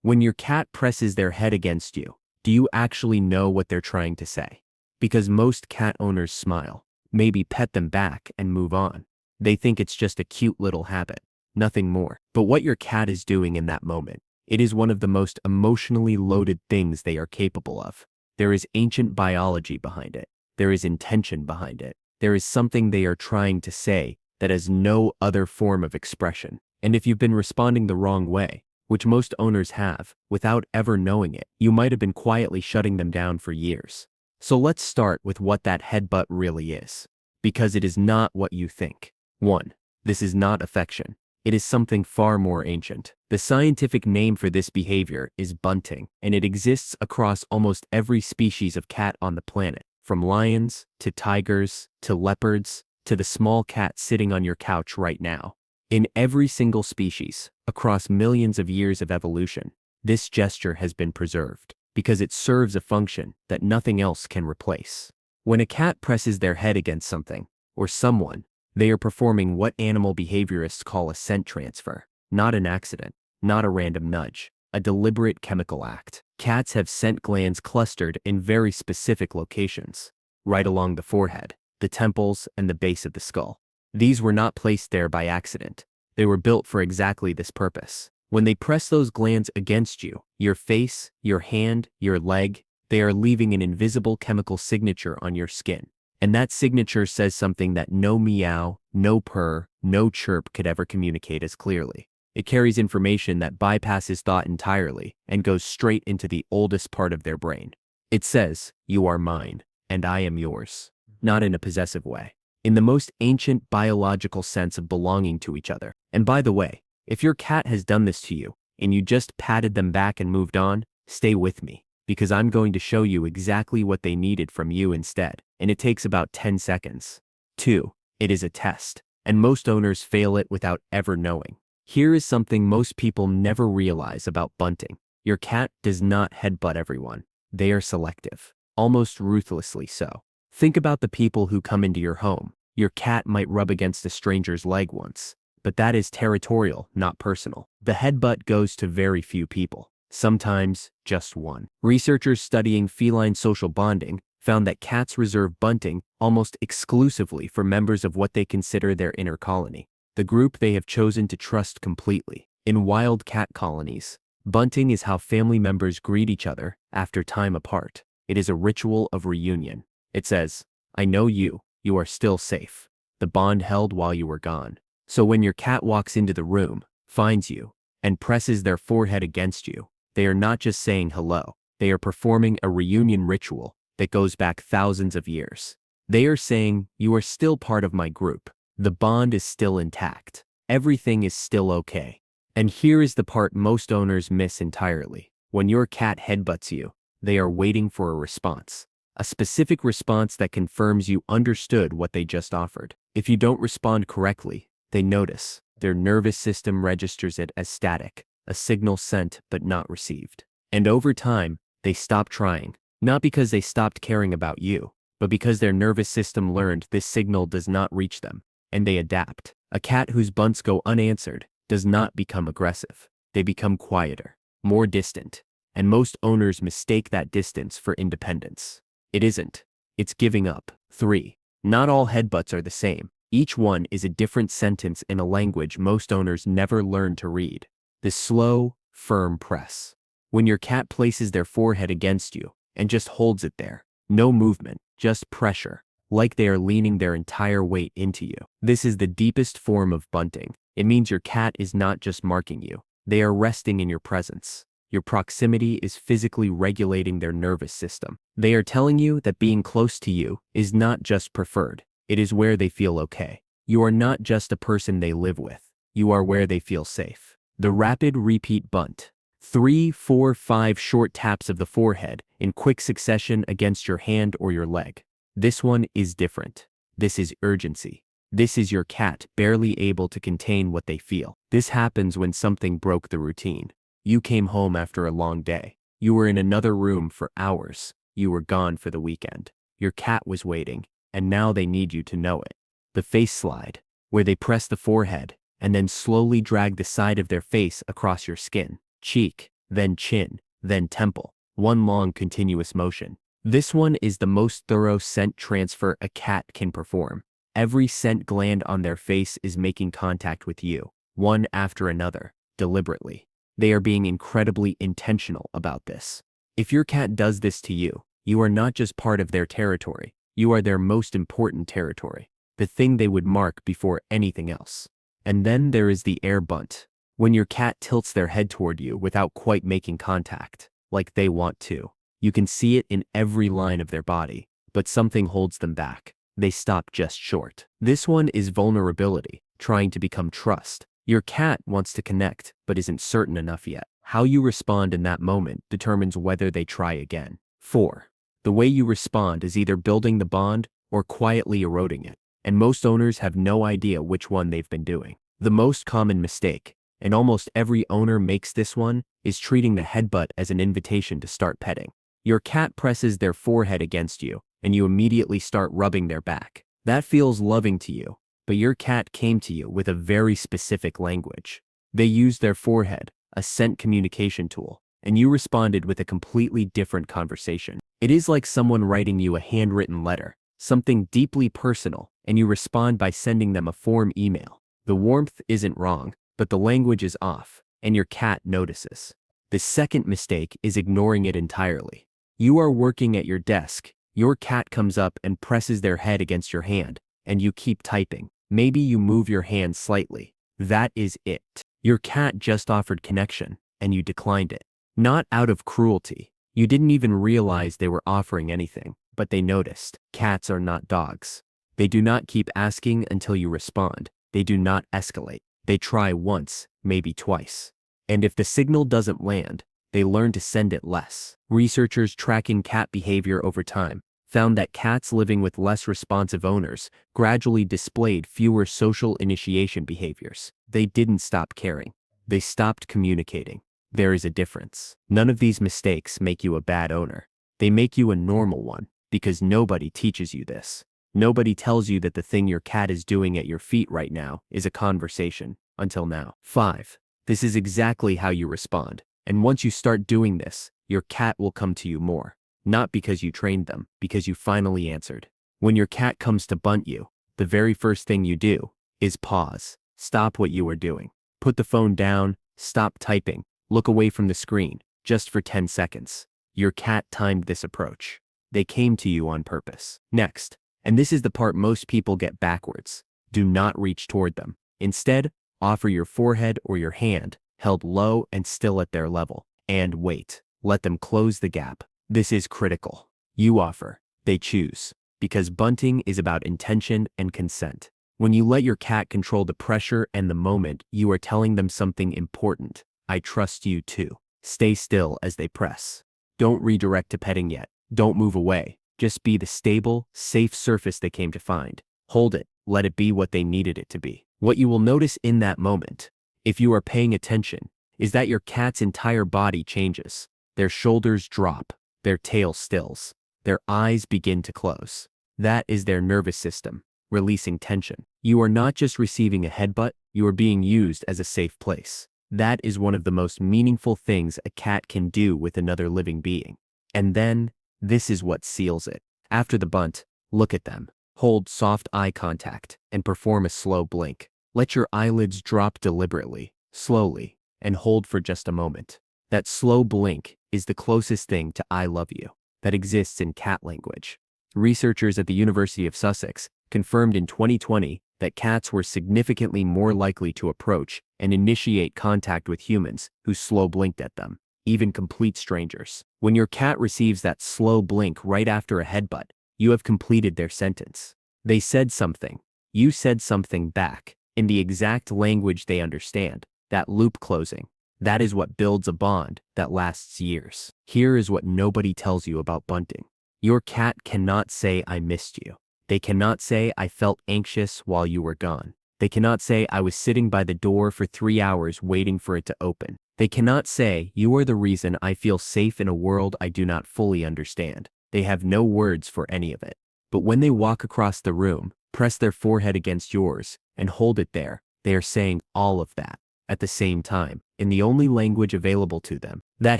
When your cat presses their head against you, do you actually know what they're trying to say? Because most cat owners smile, maybe pet them back and move on. They think it's just a cute little habit, nothing more. But what your cat is doing in that moment, it is one of the most emotionally loaded things they are capable of. There is ancient biology behind it. There is intention behind it. There is something they are trying to say that has no other form of expression. And if you've been responding the wrong way, which most owners have, without ever knowing it, you might have been quietly shutting them down for years. So let's start with what that headbutt really is. Because it is not what you think. 1. This is not affection. It is something far more ancient. The scientific name for this behavior is bunting, and it exists across almost every species of cat on the planet, from lions, to tigers, to leopards, to the small cat sitting on your couch right now. In every single species, across millions of years of evolution, this gesture has been preserved, because it serves a function that nothing else can replace. When a cat presses their head against something, or someone, they are performing what animal behaviorists call a scent transfer, not an accident, not a random nudge, a deliberate chemical act. Cats have scent glands clustered in very specific locations, right along the forehead, the temples, and the base of the skull. These were not placed there by accident. They were built for exactly this purpose. When they press those glands against you, your face, your hand, your leg, they are leaving an invisible chemical signature on your skin. And that signature says something that no meow, no purr, no chirp could ever communicate as clearly. It carries information that bypasses thought entirely and goes straight into the oldest part of their brain. It says, "You are mine, and I am yours." Not in a possessive way. In the most ancient biological sense of belonging to each other. And by the way, if your cat has done this to you, and you just patted them back and moved on, stay with me, because I'm going to show you exactly what they needed from you instead, and it takes about 10 seconds. 2. It is a test, and most owners fail it without ever knowing. Here is something most people never realize about bunting. Your cat does not headbutt everyone. They are selective, almost ruthlessly so. Think about the people who come into your home. Your cat might rub against a stranger's leg once, but that is territorial, not personal. The headbutt goes to very few people, sometimes just one. Researchers studying feline social bonding found that cats reserve bunting almost exclusively for members of what they consider their inner colony, the group they have chosen to trust completely. In wild cat colonies, bunting is how family members greet each other after time apart. It is a ritual of reunion. It says, "I know you, you are still safe." The bond held while you were gone. So when your cat walks into the room, finds you, and presses their forehead against you, they are not just saying hello. They are performing a reunion ritual that goes back thousands of years. They are saying, "You are still part of my group. The bond is still intact. Everything is still okay." And here is the part most owners miss entirely. When your cat headbutts you, they are waiting for a response. A specific response that confirms you understood what they just offered. If you don't respond correctly, they notice. Their nervous system registers it as static, a signal sent but not received. And over time, they stop trying, not because they stopped caring about you, but because their nervous system learned this signal does not reach them, and they adapt. A cat whose bunts go unanswered does not become aggressive. They become quieter, more distant, and most owners mistake that distance for independence. It isn't. It's giving up. 3. Not all headbutts are the same. Each one is a different sentence in a language most owners never learn to read. The slow, firm press. When your cat places their forehead against you and just holds it there. No movement, just pressure, like they are leaning their entire weight into you. This is the deepest form of bunting. It means your cat is not just marking you. They are resting in your presence. Your proximity is physically regulating their nervous system. They are telling you that being close to you is not just preferred. It is where they feel okay. You are not just a person they live with. You are where they feel safe. The rapid repeat bunt. 3, 4, 5 short taps of the forehead in quick succession against your hand or your leg. This one is different. This is urgency. This is your cat barely able to contain what they feel. This happens when something broke the routine. You came home after a long day. You were in another room for hours. You were gone for the weekend. Your cat was waiting, and now they need you to know it. The face slide, where they press the forehead and then slowly drag the side of their face across your skin, cheek, then chin, then temple. One long continuous motion. This one is the most thorough scent transfer a cat can perform. Every scent gland on their face is making contact with you, one after another, deliberately. They are being incredibly intentional about this. If your cat does this to you, you are not just part of their territory, you are their most important territory, the thing they would mark before anything else. And then there is the air bunt. When your cat tilts their head toward you without quite making contact, like they want to. You can see it in every line of their body, but something holds them back. They stop just short. This one is vulnerability, trying to become trust. Your cat wants to connect, but isn't certain enough yet. How you respond in that moment determines whether they try again. 4. The way you respond is either building the bond or quietly eroding it, and most owners have no idea which one they've been doing. The most common mistake, and almost every owner makes this one, is treating the headbutt as an invitation to start petting. Your cat presses their forehead against you, and you immediately start rubbing their back. That feels loving to you, but your cat came to you with a very specific language. They used their forehead, a scent communication tool, and you responded with a completely different conversation. It is like someone writing you a handwritten letter, something deeply personal, and you respond by sending them a form email. The warmth isn't wrong, but the language is off, and your cat notices. The second mistake is ignoring it entirely. You are working at your desk, your cat comes up and presses their head against your hand, and you keep typing. Maybe you move your hand slightly. That is it. Your cat just offered connection, and you declined it. Not out of cruelty. You didn't even realize they were offering anything, but they noticed. Cats are not dogs. They do not keep asking until you respond. They do not escalate. They try once, maybe twice. And if the signal doesn't land, they learn to send it less. Researchers tracking cat behavior over time found that cats living with less responsive owners gradually displayed fewer social initiation behaviors. They didn't stop caring. They stopped communicating. There is a difference. None of these mistakes make you a bad owner. They make you a normal one, because nobody teaches you this. Nobody tells you that the thing your cat is doing at your feet right now is a conversation, until now. 5. This is exactly how you respond. And once you start doing this, your cat will come to you more. Not because you trained them, because you finally answered. When your cat comes to bunt you, the very first thing you do is pause. Stop what you are doing. Put the phone down, stop typing, look away from the screen, just for 10 seconds. Your cat timed this approach. They came to you on purpose. Next, and this is the part most people get backwards, do not reach toward them. Instead, offer your forehead or your hand, held low and still at their level, and wait. Let them close the gap. This is critical. You offer, they choose, because bunting is about intention and consent. When you let your cat control the pressure and the moment, you are telling them something important. I trust you too. Stay still as they press. Don't redirect to petting yet. Don't move away. Just be the stable, safe surface they came to find. Hold it. Let it be what they needed it to be. What you will notice in that moment, if you are paying attention, is that your cat's entire body changes. Their shoulders drop. Their tail stills. Their eyes begin to close. That is their nervous system, releasing tension. You are not just receiving a headbutt, you are being used as a safe place. That is one of the most meaningful things a cat can do with another living being. And then, this is what seals it. After the bunt, look at them. Hold soft eye contact and perform a slow blink. Let your eyelids drop deliberately, slowly, and hold for just a moment. That slow blink is the closest thing to I love you that exists in cat language. Researchers at the University of Sussex confirmed in 2020 that cats were significantly more likely to approach and initiate contact with humans who slow blinked at them, even complete strangers. When your cat receives that slow blink right after a headbutt, you have completed their sentence. They said something. You said something back, in the exact language they understand. That loop closing. That is what builds a bond that lasts years. Here is what nobody tells you about bunting. Your cat cannot say, I missed you. They cannot say, I felt anxious while you were gone. They cannot say, I was sitting by the door for 3 hours waiting for it to open. They cannot say, you are the reason I feel safe in a world I do not fully understand. They have no words for any of it. But when they walk across the room, press their forehead against yours, and hold it there, they are saying all of that. at the same time, in the only language available to them. That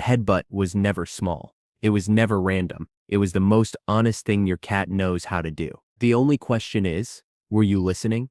headbutt was never small. It was never random. It was the most honest thing your cat knows how to do. The only question is, were you listening?